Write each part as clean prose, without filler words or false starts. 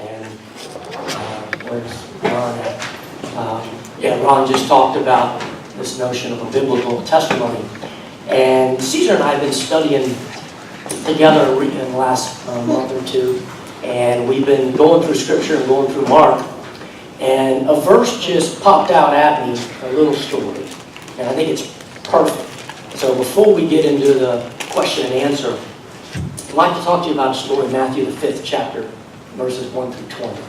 And where's Ron at? Ron just talked about this notion of a biblical testimony. And Caesar and I have been studying together in the last month or two. And we've been going through Scripture and going through Mark. And a verse just popped out at me, a little story. And I think it's perfect. So before we get into the question and answer, I'd like to talk to you about a story in Matthew, the 5th chapter, verses 1 through 20.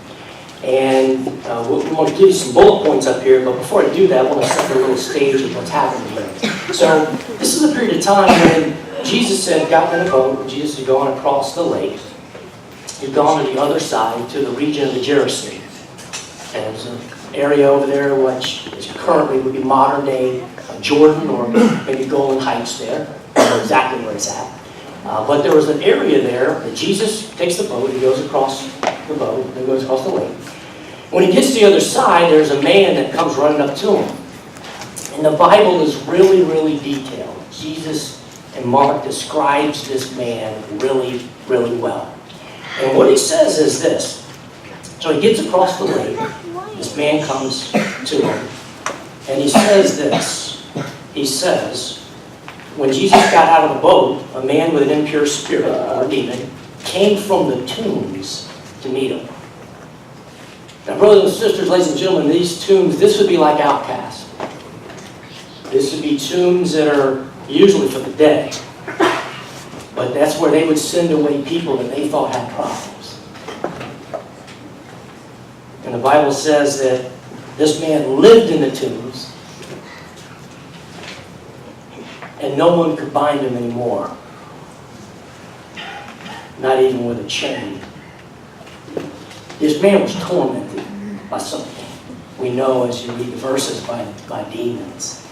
And we want to give you some bullet points up here, but before I do that, I want to set a little stage of what's happening here. So this is a period of time when Jesus had gotten in a boat. Jesus had gone across the lake. He'd gone to the other side, to the region of the Gerasene. And there's an area over there which currently would be modern-day Jordan or maybe Golan Heights there. I don't know exactly where it's at. But there was an area there that Jesus takes the boat, he goes across the boat, and goes across the lake. When he gets to the other side, there's a man that comes running up to him. And the Bible is really, really detailed. Jesus and Mark describes this man really, really well. And what he says is this. So he gets across the lake, this man comes to him, and he says this. He says, when Jesus got out of the boat, a man with an impure spirit, or demon, came from the tombs to meet him. Now, brothers and sisters, ladies and gentlemen, these tombs, this would be like outcasts. This would be tombs that are usually for the dead. But that's where they would send away people that they thought had problems. And the Bible says that this man lived in the tombs, and no one could bind him anymore. Not even with a chain. This man was tormented by something. We know as you read the verses by demons.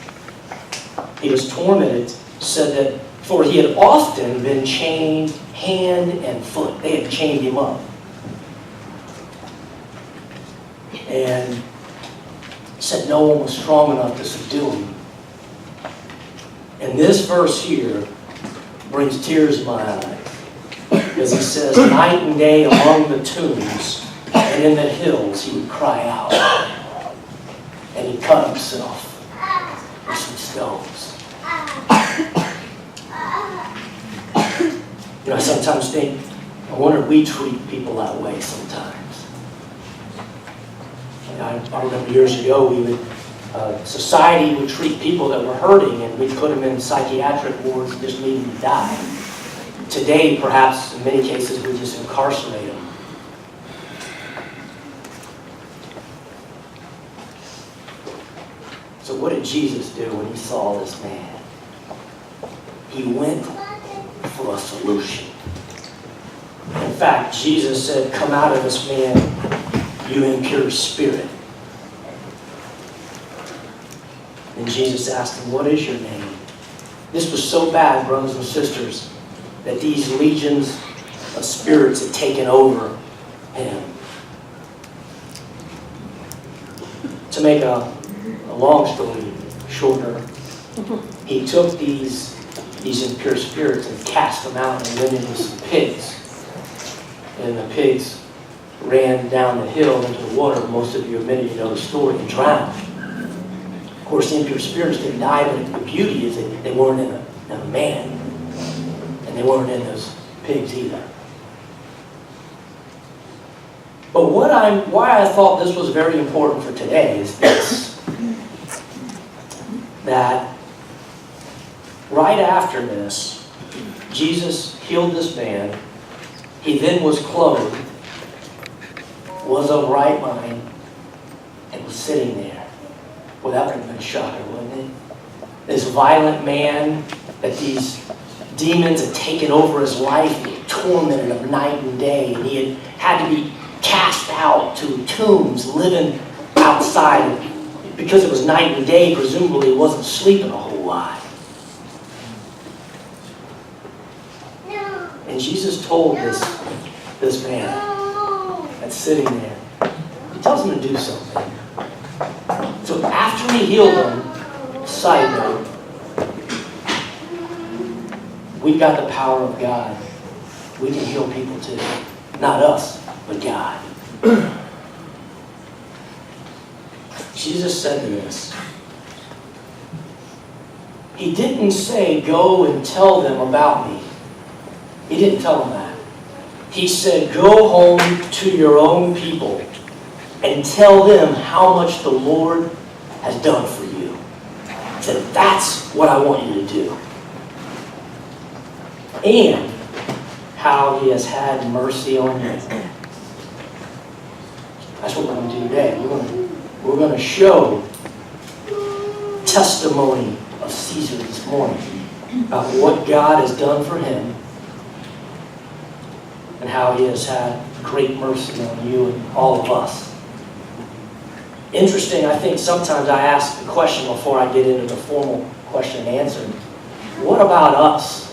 He was tormented, said that for he had often been chained hand and foot. They had chained him up. And said no one was strong enough to subdue him. And this verse here brings tears to my eyes. Because he says, night and day among the tombs and in the hills he would cry out. And he cut himself with some stones. You know, I sometimes think, I wonder if we treat people that way sometimes. I remember years ago, society would treat people that were hurting and we'd put them in psychiatric wards and just leave them to die. Today, perhaps, in many cases, we just incarcerate them. So what did Jesus do when he saw this man? He went for a solution. In fact, Jesus said, come out of this man, you impure spirit. And Jesus asked him, what is your name? This was so bad, brothers and sisters, that these legions of spirits had taken over him. To make a long story shorter, he took these impure spirits and cast them out and went into some pigs. And the pigs ran down the hill into the water. Most of you, many of you know the story, and drowned. Of course, the impure spirits didn't die, but the beauty is that they weren't in a man. And they weren't in those pigs either. But why I thought this was very important for today is this. That right after this, Jesus healed this man. He then was clothed, was of right mind, and was sitting there. Well, that would have been a shocker, wouldn't it? This violent man that these demons had taken over his life, and he tormented him night and day, and he had to be cast out to tombs, living outside. Because it was night and day, presumably he wasn't sleeping a whole lot. And Jesus told this man that's sitting there, he tells him to do something. So after he healed him, side note, we've got the power of God. We can heal people too. Not us, but God. Jesus said this. He didn't say, go and tell them about me. He didn't tell them that. He said, go home to your own people and tell them how much the Lord has done for you. He said, that's what I want you to do. And how He has had mercy on you. That's what we're going to do today. We're going to show testimony of Caesar this morning about what God has done for him and how He has had great mercy on you and all of us. Interesting, I think sometimes I ask the question before I get into the formal question and answer. What about us?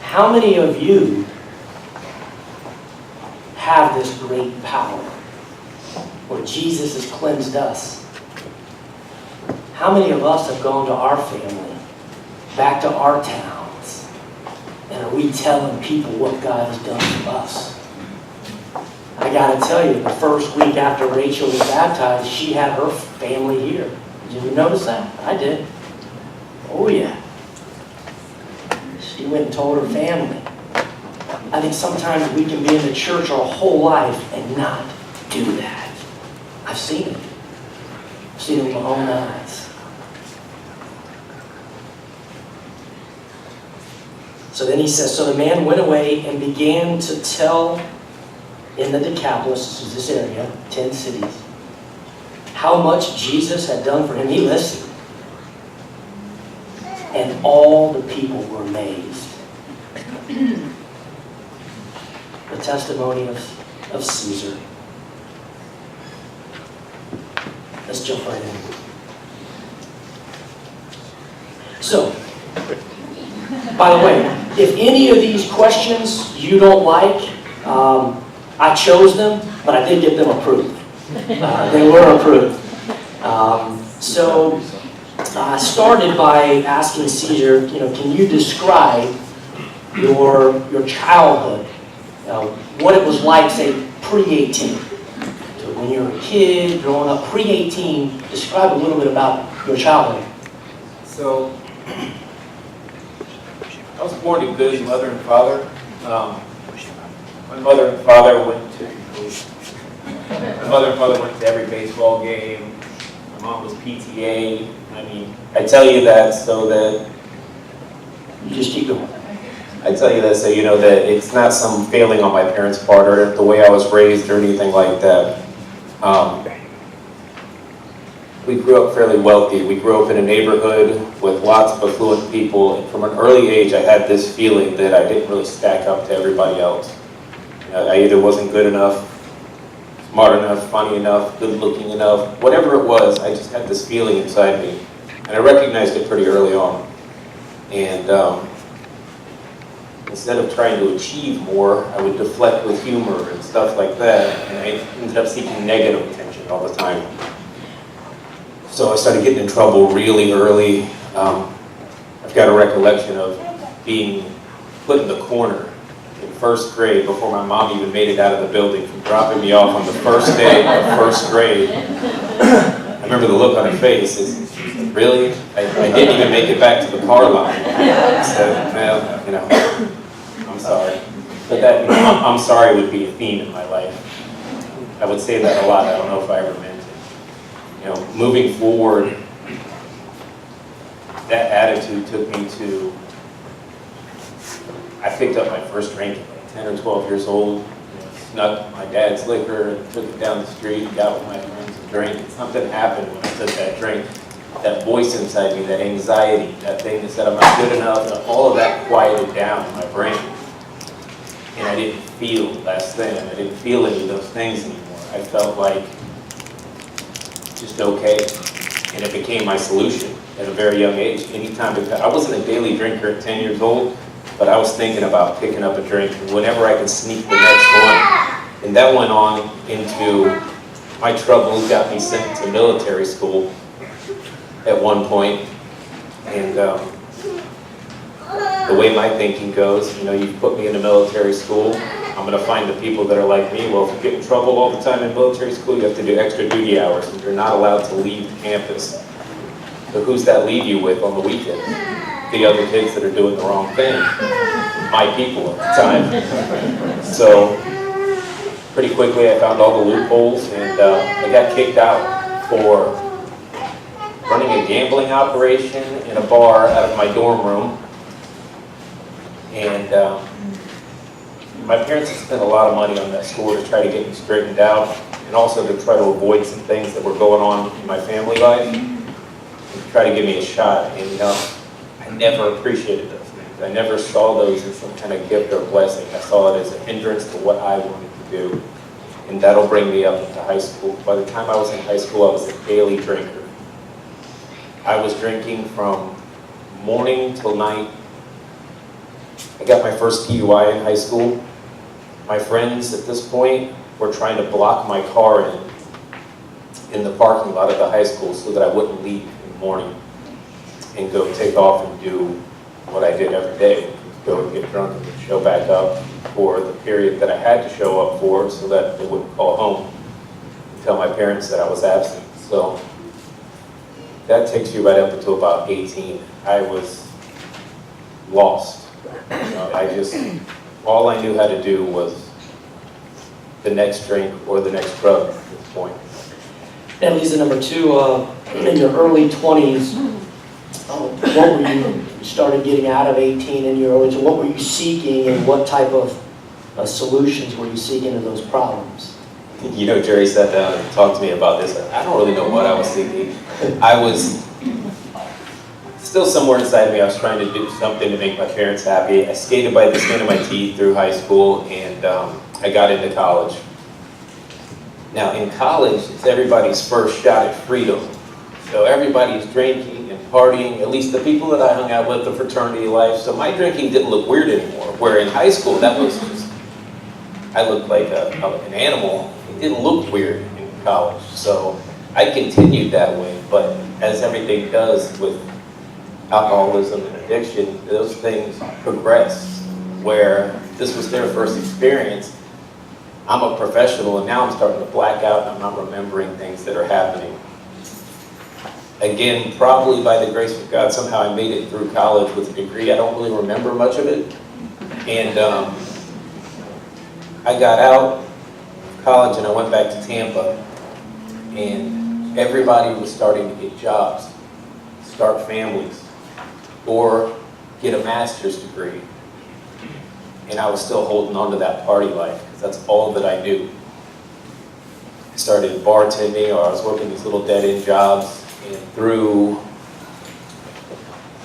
How many of you have this great power where Jesus has cleansed us? How many of us have gone to our family, back to our towns, and are we telling people what God has done for us? I got to tell you, the first week after Rachel was baptized, she had her family here. Did you notice that? I did. Oh yeah. She went and told her family. I think sometimes we can be in the church our whole life and not do that. I've seen it. I've seen it with my own eyes. So then he says, so the man went away and began to tell in the Decapolis, this is this area, 10 cities, how much Jesus had done for him. He listed. And all the people were amazed. The testimony of Caesar. Let's jump right in. So, by the way, if any of these questions you don't like, I chose them, but I did get them approved. They were approved. So I started by asking Caesar, can you describe your childhood, what it was like, say, pre-18? So when you were a kid, growing up, pre-18, describe a little bit about your childhood. So, I was born to good mother and father. My mother and father went to every baseball game. My mom was PTA. I mean, I tell you that so that You just keep going. I tell you that so you know that it's not some failing on my parents' part or the way I was raised or anything like that. We grew up fairly wealthy. We grew up in a neighborhood with lots of affluent people, and from an early age I had this feeling that I didn't really stack up to everybody else. I either wasn't good enough, smart enough, funny enough, good looking enough, whatever it was, I just had this feeling inside me. And I recognized it pretty early on. And instead of trying to achieve more, I would deflect with humor and stuff like that, and I ended up seeking negative attention all the time. So I started getting in trouble really early. I've got a recollection of being put in the corner in first grade before my mom even made it out of the building, from dropping me off on the first day of first grade. I remember the look on her face. Really? I didn't even make it back to the car line. I said, well, I'm sorry. But that, I'm sorry would be a theme in my life. I would say that a lot. I don't know if I ever meant it. Moving forward, that attitude took me to, I picked up my first drink at like 10 or 12 years old, snuck my dad's liquor and took it down the street and got with my friends and drank. And something happened when I took that drink. That voice inside me, that anxiety, that thing that said I'm not good enough, and all of that quieted down in my brain. And I didn't feel less than, I didn't feel any of those things anymore. I felt like just okay. And it became my solution at a very young age. Anytime, I wasn't a daily drinker at 10 years old, but I was thinking about picking up a drink whenever I could sneak the next one. And that went on into my troubles, got me sent to military school at one point. And the way my thinking goes, you put me in a military school, I'm I'm going to find the people that are like me. Well, if you get in trouble all the time in military school, you have to do extra duty hours, and you're not allowed to leave campus. So who's that leave you with on the weekend? The other kids that are doing the wrong thing. My people at the time. So pretty quickly I found all the loopholes, and I got kicked out for running a gambling operation in a bar out of my dorm room. And my parents had spent a lot of money on that score to try to get me straightened out, and also to try to avoid some things that were going on in my family life, and to try to give me a shot. And I never appreciated those things. I never saw those as some kind of gift or blessing. I saw it as a hindrance to what I wanted to do. And that'll bring me up into high school. By the time I was in high school, I was a daily drinker. I was drinking from morning till night. I got my first DUI in high school. My friends at this point were trying to block my car in the parking lot of the high school so that I wouldn't leave in the morning and go take off and do what I did every day. Go and get drunk and then show back up for the period that I had to show up for so that they wouldn't call home and tell my parents that I was absent. So that takes you right up until about 18. I was lost. All I knew how to do was the next drink or the next drug at this point. And Lisa, number two, in your early 20s, what were you started getting out of 18 in your early 20s? What were you seeking, and what type of solutions were you seeking to those problems? You know, Jerry sat down and talked to me about this. I don't really know what I was seeking. I was still somewhere inside me, I was trying to do something to make my parents happy. I skated by the skin of my teeth through high school, and I got into college. Now, in college, it's everybody's first shot at freedom. So everybody's drinking and partying, at least the people that I hung out with, the fraternity life. So my drinking didn't look weird anymore, where in high school, that was just, I looked like an animal. It didn't look weird in college. So I continued that way, but as everything does with alcoholism and addiction, those things progress, where this was their first experience. I'm a professional, and now I'm starting to black out, and I'm not remembering things that are happening. Again, probably by the grace of God, somehow I made it through college with a degree. I don't really remember much of it. And I got out of college and I went back to Tampa, and everybody was starting to get jobs, start families, or get a master's degree. And I was still holding on to that party life because that's all that I knew. I started bartending, or I was working these little dead-end jobs, and through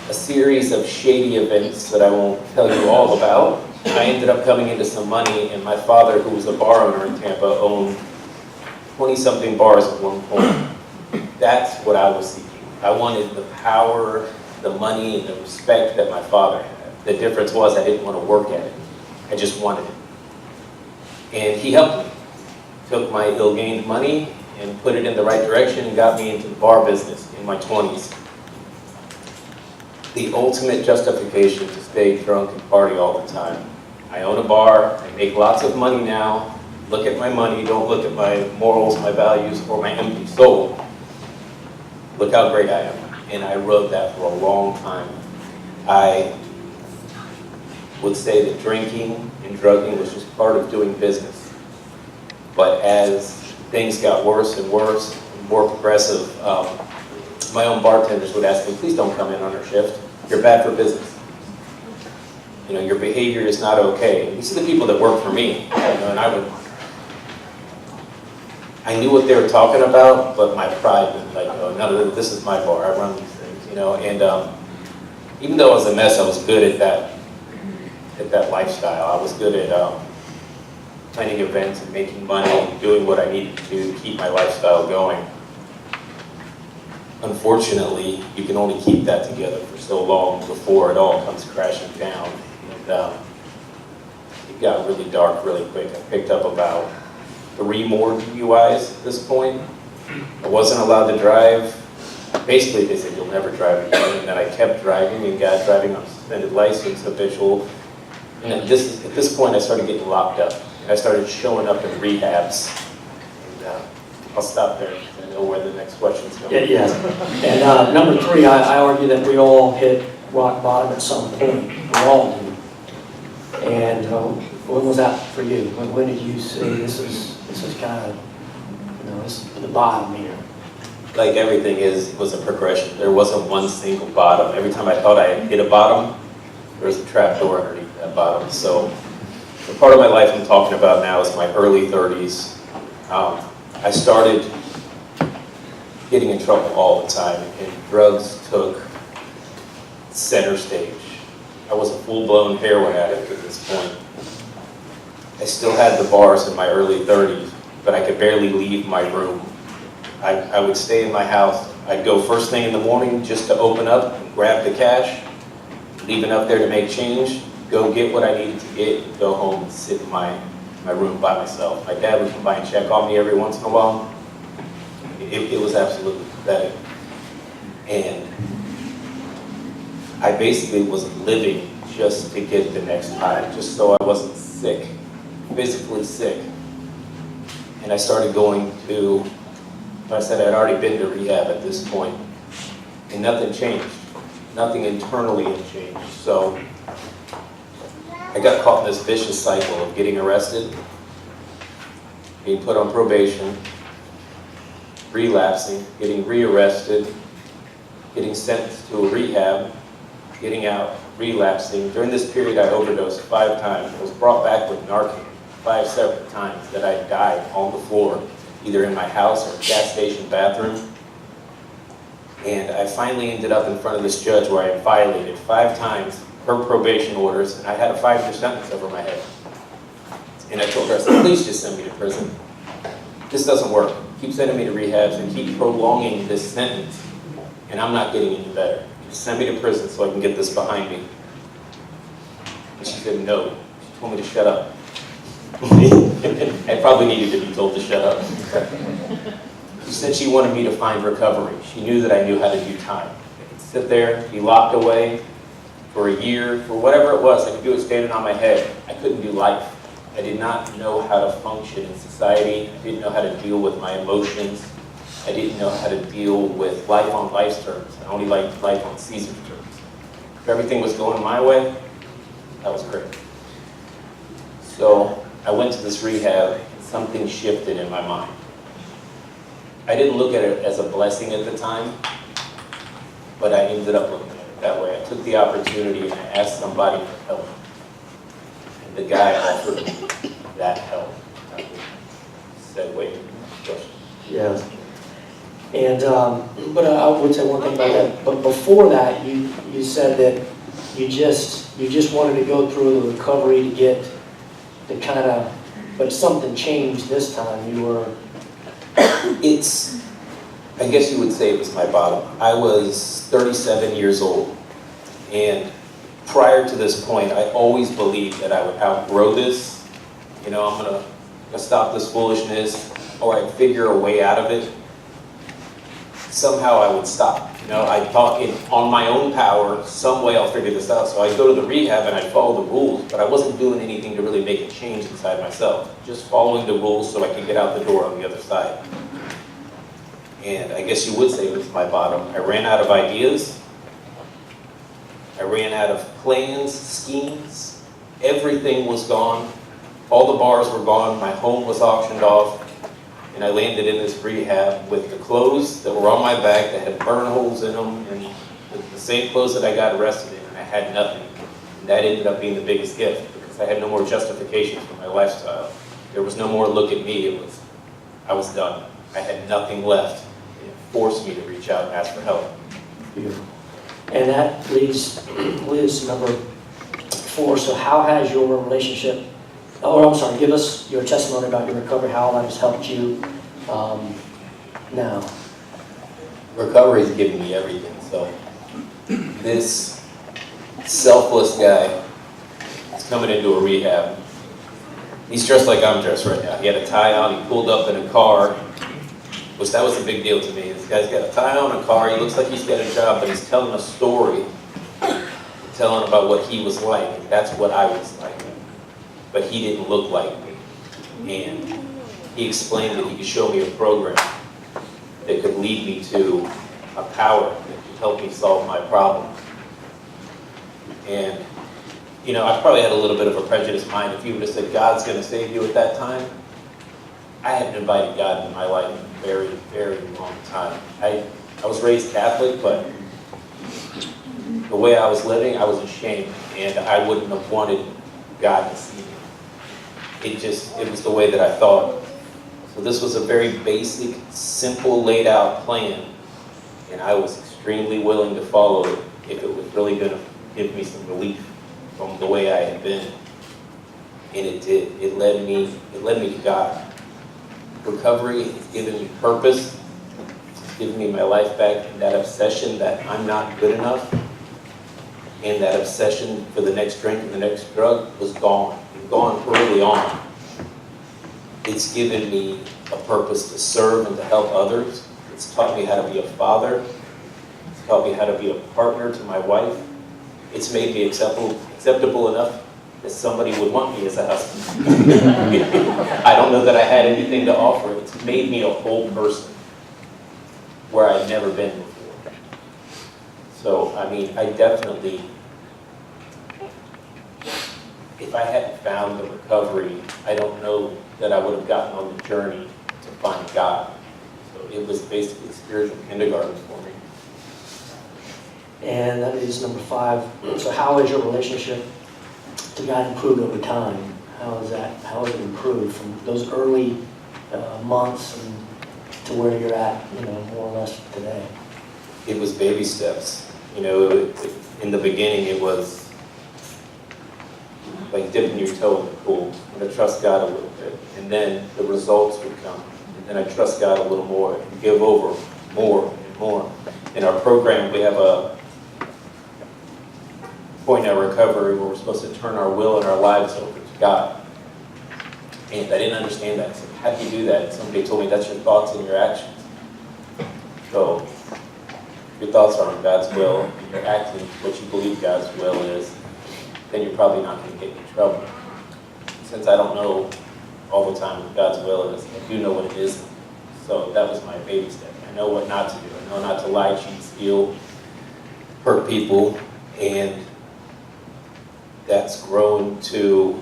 a series of shady events that I won't tell you all about, I ended up coming into some money, and my father, who was a bar owner in Tampa, owned 20-something bars at one point. That's what I was seeking. I wanted the power, the money, and the respect that my father had. The difference was I didn't want to work at it. I just wanted it. And he helped me. Took my ill-gained money and put it in the right direction and got me into the bar business in my 20s. The ultimate justification to stay drunk and party all the time. I own a bar, I make lots of money now. Look at my money, don't look at my morals, my values, or my empty soul. Look how great I am. And I wrote that for a long time. I would say that drinking and drugging was just part of doing business. But as things got worse and worse, and more progressive, my own bartenders would ask me, please don't come in on our shift. You're bad for business. You know, your behavior is not okay. And these are the people that work for me. And I knew what they were talking about, but my pride was like, oh, no, this is my bar. I run these things, you know. And even though I was a mess, I was good at that lifestyle. I was good at planning events and making money and doing what I needed to do to keep my lifestyle going. Unfortunately, you can only keep that together for so long before it all comes crashing down. And it got really dark really quick. I picked up about 3 more DUIs at this point. I wasn't allowed to drive. Basically, they said, you'll never drive again. And then I kept driving and got driving on suspended license, habitual. And at this point, I started getting locked up. I started showing up in rehabs. And I'll stop there. I know where the next question's going. Yeah. And number 3, I argue that we all hit rock bottom at some point. We all do. And when was that for you? When did you say this is kind of, this is the bottom here? Like everything was a progression. There wasn't one single bottom. Every time I thought I had hit a bottom, there was a trap door underneath that bottom. So the part of my life I'm talking about now is my early 30s. I started getting in trouble all the time, and drugs took center stage. I was a full-blown heroin addict at this point. I still had the bars in my early 30s, but I could barely leave my room. I would stay in my house. I'd go first thing in the morning just to open up and grab the cash, leave enough there to make change, go get what I needed to get, and go home and sit in my room by myself. My dad would come by and check on me every once in a while. It was absolutely pathetic. And I basically was living just to get the next high, just so I wasn't sick, physically sick. And I started going to, I said I'd already been to rehab at this point, and nothing changed. Nothing internally had changed. So I got caught in this vicious cycle of getting arrested, being put on probation, relapsing, getting rearrested, getting sentenced to a rehab, getting out, relapsing. During this period, I overdosed 5 times. I was brought back with Narcan 5 separate times that I died on the floor, either in my house or a gas station bathroom. And I finally ended up in front of this judge where I had violated 5 times her probation orders, and I had a 5-year sentence over my head. And I told her, I said, please just send me to prison. This doesn't work. Keep sending me to rehabs and keep prolonging this sentence, and I'm not getting any better. Just send me to prison so I can get this behind me. And she said no. She told me to shut up. I probably needed to be told to shut up. She said she wanted me to find recovery. She knew that I knew how to do time. I could sit there, be locked away for a year, for whatever it was. I could do it standing on my head. I couldn't do life. I did not know how to function in society. I didn't know how to deal with my emotions. I didn't know how to deal with life on life's terms. I only liked life on Caesar's terms. If everything was going my way, that was great. So I went to this rehab, and something shifted in my mind. I didn't look at it as a blessing at the time, but I ended up looking at it that way. I took the opportunity and I asked somebody for help. And the guy offered me that help. I said, wait, question. Yeah. And, but I would say one thing about that. But before that, you said that you just wanted to go through the recovery to get the kind of, but something changed this time. You were. I guess you would say it was my bottom. I was 37 years old, and prior to this point, I always believed that I would outgrow this. I'm gonna stop this foolishness, or I'd figure a way out of it. Somehow I would stop. I thought on my own power, some way I'll figure this out. So I'd go to the rehab and I'd follow the rules, but I wasn't doing anything to really make a change inside myself. Just following the rules so I could get out the door on the other side. And I guess you would say it was my bottom. I ran out of ideas. I ran out of plans, schemes. Everything was gone. All the bars were gone. My home was auctioned off. And I landed in this rehab with the clothes that were on my back that had burn holes in them, and the same clothes that I got arrested in, and I had nothing. And that ended up being the biggest gift, because I had no more justification for my lifestyle. There was no more look at me. I was done. I had nothing left. And it forced me to reach out and ask for help. Beautiful. And that leads to number 4. So how has your relationship, give us your testimony about your recovery, how that has helped you now. Recovery has given me everything. So this selfless guy is coming into a rehab. He's dressed like I'm dressed right now. He had a tie on. He pulled up in a car, which that was a big deal to me. This guy's got a tie on, a car. He looks like he's got a job, but he's telling a story, telling about what he was like. And that's what I was like. But he didn't look like me. And he explained that he could show me a program that could lead me to a power that could help me solve my problem. And, you know, I probably had a little bit of a prejudiced mind. If you would have said, God's going to save you at that time, I hadn't invited God into my life in a very, very long time. I was raised Catholic, but the way I was living, I was ashamed, and I wouldn't have wanted God to see me. It was the way that I thought. So this was a very basic, simple, laid out plan, and I was extremely willing to follow it if it was really going to give me some relief from the way I had been. And it did. It led me to God. Recovery has given me purpose. It's given me my life back, and that obsession that I'm not good enough, and that obsession for the next drink and the next drug was gone. It was gone early on. It's given me a purpose to serve and to help others. It's taught me how to be a father. It's taught me how to be a partner to my wife. It's made me acceptable enough that somebody would want me as a husband. I don't know that I had anything to offer. It's made me a whole person where I'd never been before. So, I mean, I definitely, if I hadn't found the recovery, I don't know that I would have gotten on the journey to find God. So it was basically spiritual kindergarten for me. And that is number 5. So how has your relationship to God improved over time? How has it improved from those early months and to where you're at, you know, more or less today? It was baby steps. You know, in the beginning it was like dipping your toe in the pool. I'm going to trust God a little bit. And then the results would come. And then I trust God a little more and give over more and more. In our program, we have a point in our recovery where we're supposed to turn our will and our lives over to God. And I didn't understand that. So how do you do that? Somebody told me that's your thoughts and your actions. So your thoughts are on God's will, and you're acting what you believe God's will is, then you're probably not going to get in trouble. Since I don't know all the time what God's will is, I do know what it isn't. So that was my baby step. I know what not to do. I know not to lie, cheat, steal, hurt people, and that's grown to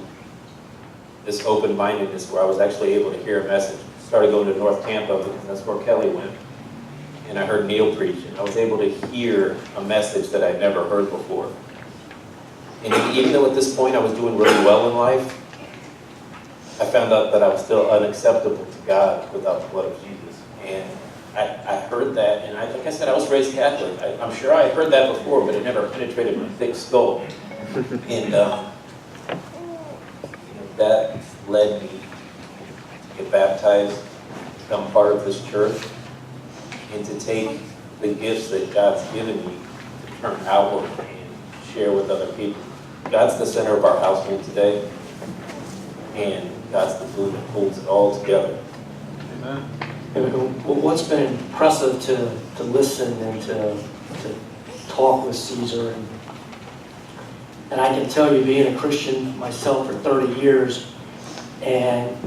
this open-mindedness where I was actually able to hear a message. Started going to North Tampa because that's where Kelly went. And I heard Neil preach, and I was able to hear a message that I'd never heard before. And even though at this point I was doing really well in life, I found out that I was still unacceptable to God without the blood of Jesus. And I heard that, and like I said, I was raised Catholic. I'm sure I heard that before, but it never penetrated my thick skull. And that led me to get baptized, become part of this church, and to take the gifts that God's given me to turn outward and share with other people. God's the center of our household today, and God's the glue that holds it all together. Amen. Well, what's been impressive to listen and to talk with Caesar, and I can tell you, being a Christian myself for 30 years, and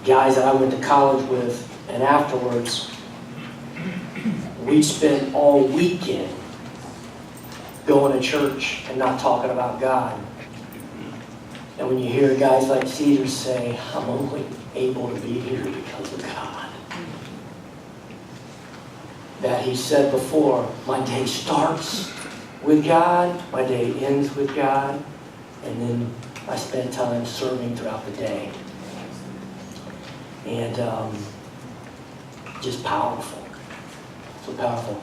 guys that I went to college with, and afterwards, we spent all weekend going to church and not talking about God. And when you hear guys like Caesar say, I'm only able to be here because of God. That he said before, my day starts with God, my day ends with God, and then I spend time serving throughout the day. And just powerful. So powerful.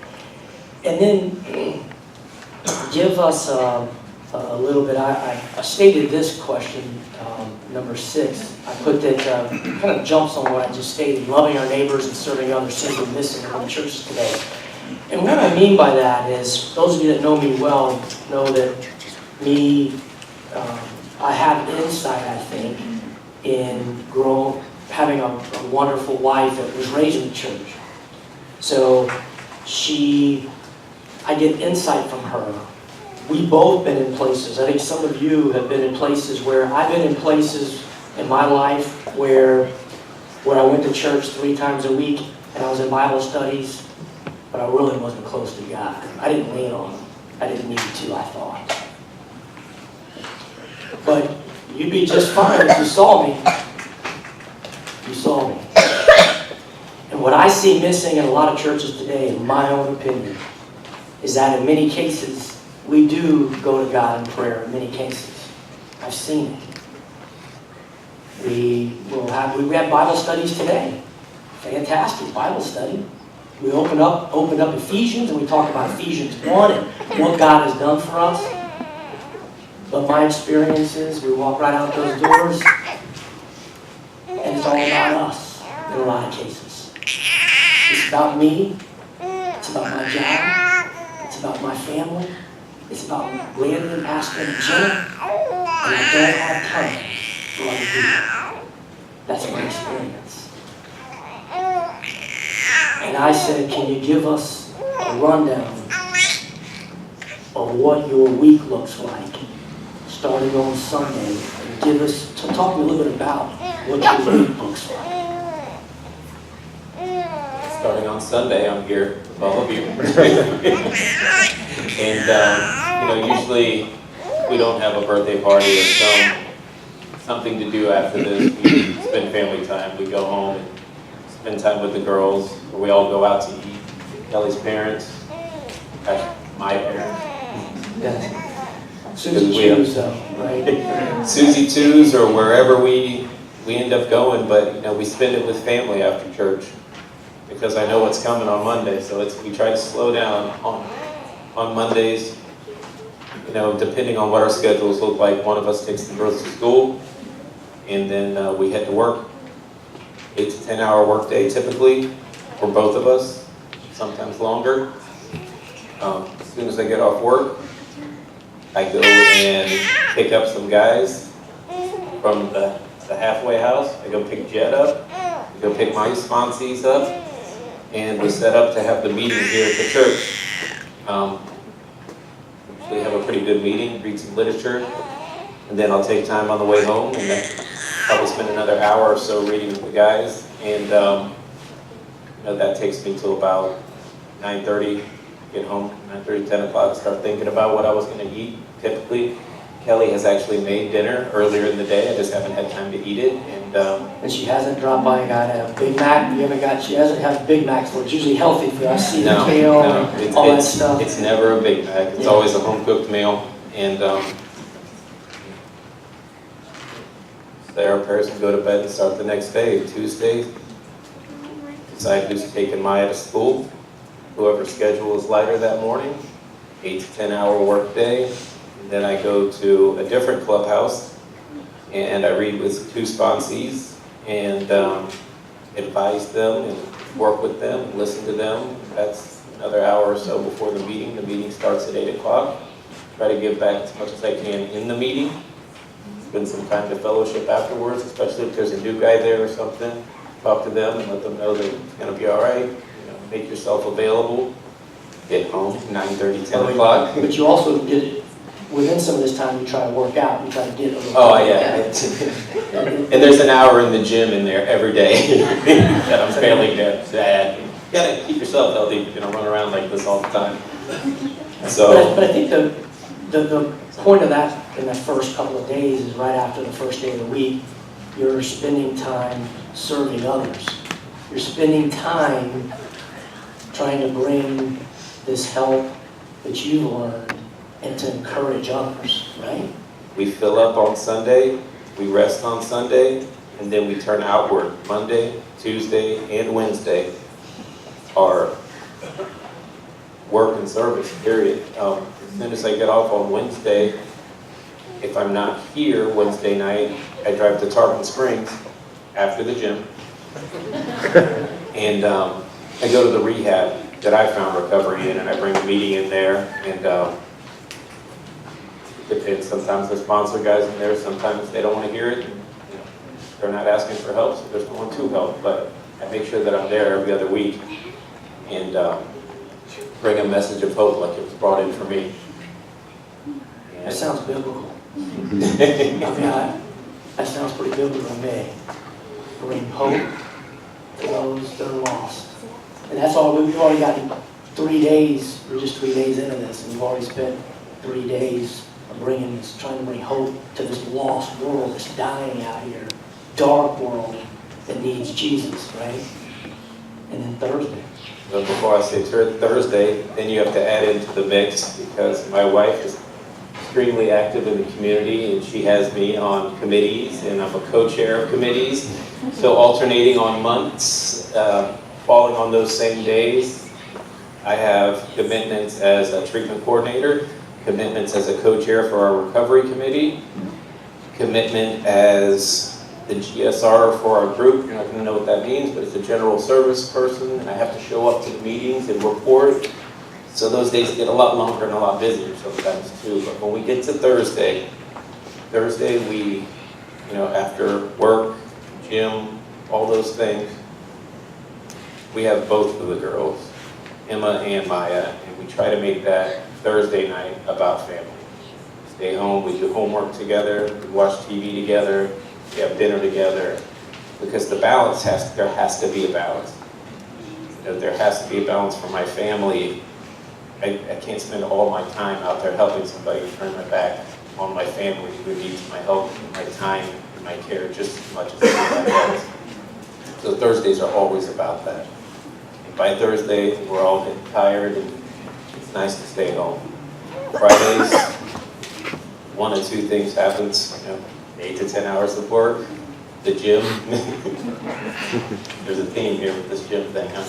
And then give us a little bit. I stated this question, number 6. I put that kind of jumps on what I just stated, loving our neighbors and serving others seem to be missing in the churches today. And what I mean by that is, those of you that know me well know that I have insight, I think, in having a wonderful wife that was raised in the church. So I get insight from her. We've both been in places. I think some of you have been in places where I've been in places in my life where I went to church 3 times a week and I was in Bible studies, but I really wasn't close to God. I didn't lean on Him. I didn't need to, I thought. But you'd be just fine if you saw me. You saw me. And what I see missing in a lot of churches today, in my own opinion, is that in many cases, we do go to God in prayer in many cases. I've seen it. We have Bible studies today. Fantastic Bible study. We open up Ephesians and we talk about Ephesians 1 and what God has done for us. But my experience is we walk right out those doors and it's all about us in a lot of cases. It's about me. It's about my job. It's about my family. It's about Randy, Pastor, and Jenna. And I don't have time for other people. That's my experience. And I said, can you give us a rundown of what your week looks like, starting on Sunday, and talk to me a little bit about what your week looks like. Starting on Sunday, I'm here with all of you. And, usually we don't have a birthday party or something to do after this. We spend family time. We go home and spend time with the girls, or we all go out to eat. Kelly's parents, my parents. Yes. Susie Choose, though, right? Susie Two's, or wherever we end up going, but we spend it with family after church because I know what's coming on Monday. So we try to slow down on Mondays. Depending on what our schedules look like, one of us takes the girls to school, and then we head to work. 8 to 10 hour workday typically for both of us, sometimes longer. As soon as I get off work, I go and pick up some guys from the halfway house. I go pick Jed up, I go pick my sponsees up, and we set up to have the meeting here at the church. We have a pretty good meeting, read some literature, and then I'll take time on the way home and then probably spend another hour or so reading with the guys. And that takes me till about 9:30, get home, 9:30, 10 o'clock, start thinking about what I was going to eat. Typically, Kelly has actually made dinner earlier in the day. I just haven't had time to eat it. And she hasn't dropped by and got a Big Mac. She hasn't had Big Macs, so it's usually healthy for us. See the kale and all that stuff. It's never a Big Mac. It's always a home-cooked meal. And say our prayers and go to bed and start the next day. Tuesday, decide who's taking Maya to school. Whoever's schedule is lighter that morning, 8 to 10 hour work day. And then I go to a different clubhouse and I read with 2 sponsees and advise them and work with them and listen to them. That's another hour or so before the meeting. The meeting starts at 8 o'clock. Try to give back as much as I can in the meeting. Spend some time to fellowship afterwards, especially if there's a new guy there or something. Talk to them and let them know that it's going to be all right. Make yourself available. Get home 9:30, 10 o'clock. But you also get within some of this time, you try to work out. You try to get a little. Oh yeah. And there's an hour in the gym in there every day that I'm failing to add. You gotta keep yourself healthy. You're gonna run around like this all the time. So. But I think the point of that in the first couple of days is right after the first day of the week, you're spending time serving others. You're spending time trying to bring this help that you've learned and to encourage others, right? We fill up on Sunday, we rest on Sunday, and then we turn outward. Monday, Tuesday, and Wednesday are work and service, period. As soon as I get off on Wednesday, if I'm not here Wednesday night, I drive to Tarpon Springs after the gym. And I go to the rehab that I found recovery in, and I bring a meeting in there, and depends. Sometimes the sponsor guys in there, sometimes they don't want to hear it. And, they're not asking for help, so there's no one to help. But I make sure that I'm there every other week and bring a message of hope like it was brought in for me. That sounds biblical. I That sounds pretty biblical to me. Bring hope to those that are lost. And that's all, we've already gotten 3 days, we're just 3 days into this, and we've already spent 3 days of trying to bring hope to this lost world that's dying out here, dark world that needs Jesus, right? And then Thursday. But before I say Thursday, then you have to add into the mix, because my wife is extremely active in the community, and she has me on committees, and I'm a co-chair of committees. So alternating on months, falling on those same days, I have commitments as a treatment coordinator, commitments as a co-chair for our recovery committee, commitment as the GSR for our group. You're not going to know what that means, but it's a general service person, and I have to show up to the meetings and report. So those days get a lot longer and a lot busier sometimes too. But when we get to Thursday we, after work, gym, all those things, we have both of the girls, Emma and Maya, and we try to make that Thursday night about family. Stay home, we do homework together, we watch TV together, we have dinner together, because there has to be a balance. There has to be a balance for my family. I can't spend all my time out there helping somebody and turn my back on my family who needs my help and my time and my care just as much as anybody else. So Thursdays are always about that. And by Thursday, we're all getting tired and it's nice to stay home. Fridays, 1 of 2 things happens, 8 to 10 hours of work, the gym. There's a theme here with this gym thing, huh?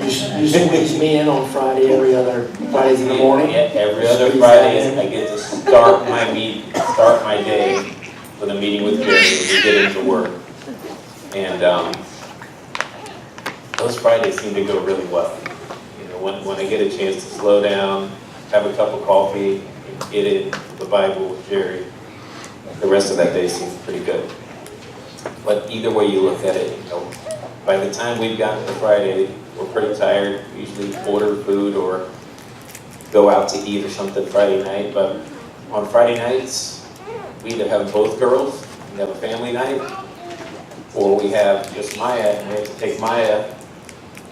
You squeeze me in on Fridays in the morning? Yeah, every other Friday, I get to start my day with a meeting with Jerry as we get into work. And those Fridays seem to go really well. When I get a chance to slow down, have a cup of coffee, and get in the Bible with Jerry, the rest of that day seems pretty good. But either way you look at it, by the time we've gotten to Friday, we're pretty tired. We usually order food or go out to eat or something Friday night. But on Friday nights, we either have both girls, we have a family night, or we have just Maya, and we have to take Maya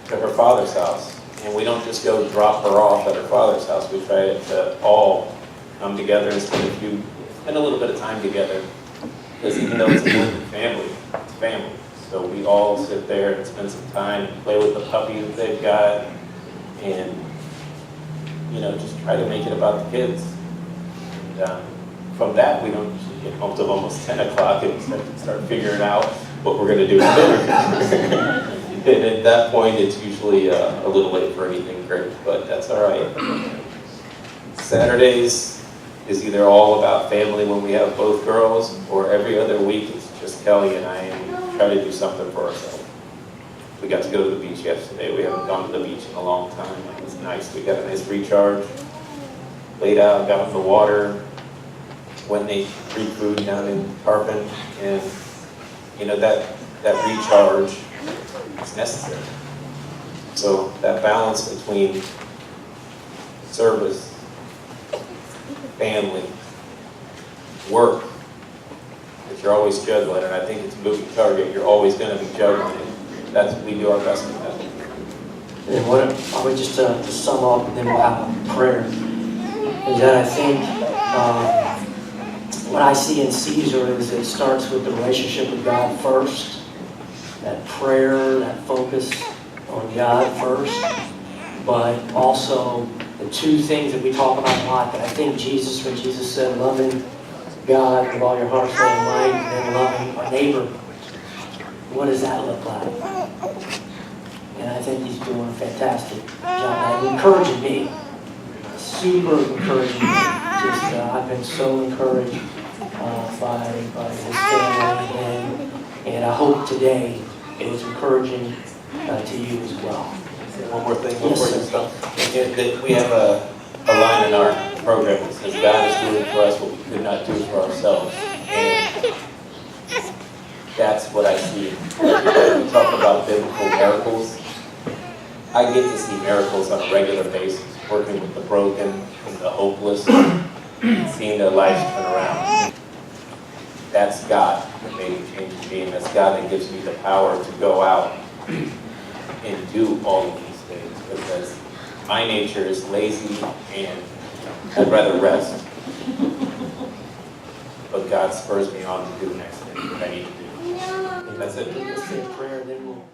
to her father's house. And we don't just go drop her off at her father's house. We try to all come together and spend a little bit of time together. Because even though it's a blended family, it's family. So we all sit there and spend some time and play with the puppy that they've got, and just try to make it about the kids. And from that, we don't usually get home till almost 10 o'clock and start figuring out what we're going to do for dinner. And at that point, it's usually a little late for anything great, but that's all right. Saturdays is either all about family when we have both girls, or every other week it's just Kelly and I, and we try to do something for ourselves. We got to go to the beach yesterday. We haven't gone to the beach in a long time. It was nice. We got a nice recharge. Laid out, got in the water, went and ate free food down in Tarpon, and that recharge is necessary. So that balance between service, family, work, that you're always juggling, and I think it's a moving target. You're always going to be juggling it. We do our best with that. And what I would just to sum up, and then we'll have a prayer, is that I think what I see in Caesar is it starts with the relationship with God first, that prayer, that focus on God first, but also the 2 things that we talk about a lot, that I think when Jesus said, loving God with all your heart, soul, and mind, and then loving our neighbor, what does that look like? And I think he's doing a fantastic job. And encouraging me, super encouraging me. I've been so encouraged by his family, and I hope today it was encouraging to you as well. One more thing before you stop. We have a line in our program that says, God is doing for us what we could not do for ourselves. And that's what I see. When we talk about biblical miracles, I get to see miracles on a regular basis, working with the broken and the hopeless, seeing their lives turn around. That's God. that made Him change me, and that's God that gives me the power to go out and do all of these things, because my nature is lazy and I'd rather rest. But God spurs me on to do the next thing that I need to do. That's it. Let's say a prayer, then we'll